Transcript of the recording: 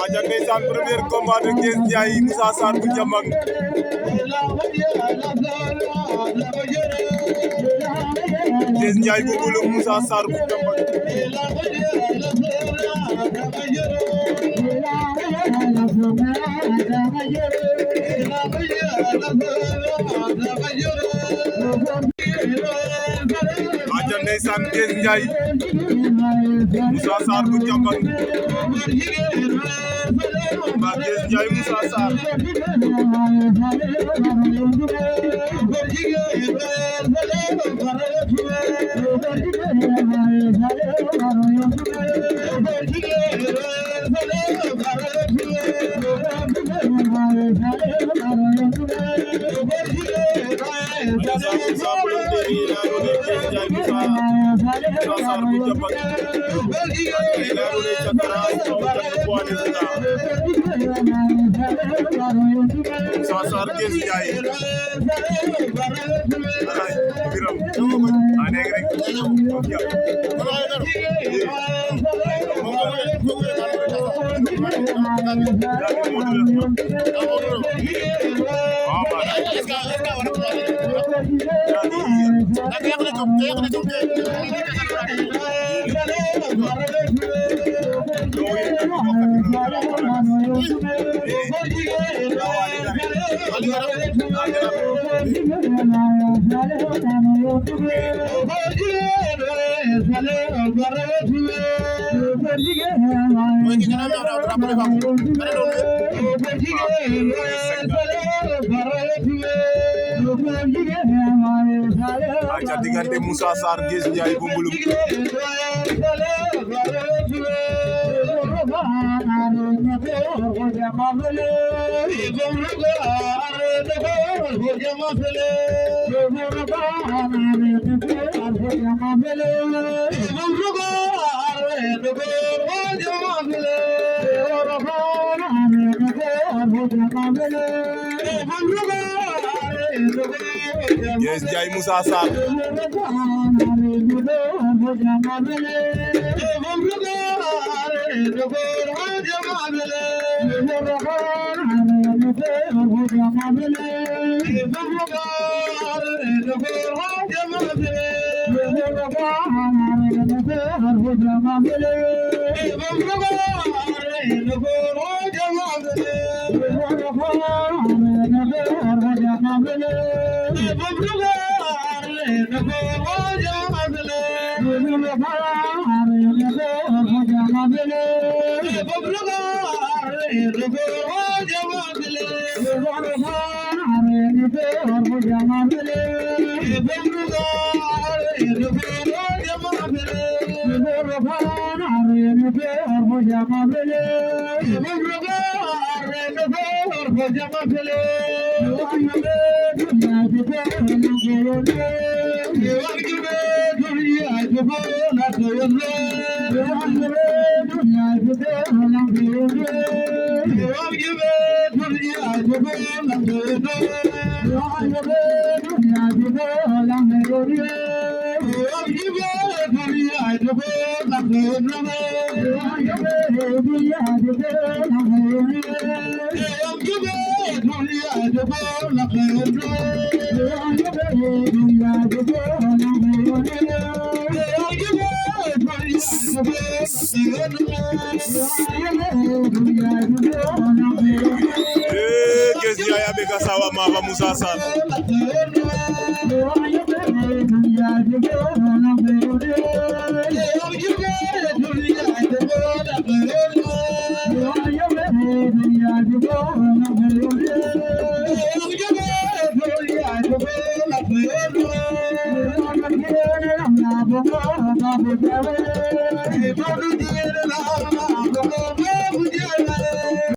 aja ndeysaan premier combat de Guess Ndiaye Moussa Sarr bu Jambang Guess Ndiaye bu Mbulum Moussa Sarr bu Jambang aja ndeysaan Guess Ndiaye Moussa Sarr bu Jambang ba Guess Ndiaye Moussa Sarr Sasar Guess Ndiaye alay biram ane rek aja diggante Moussa Sarr Guess Ndiaye bu Mbulum Guess Ndiaye Moussa Sarr Guess Ndiaye abega sawa mava Moussa Sarr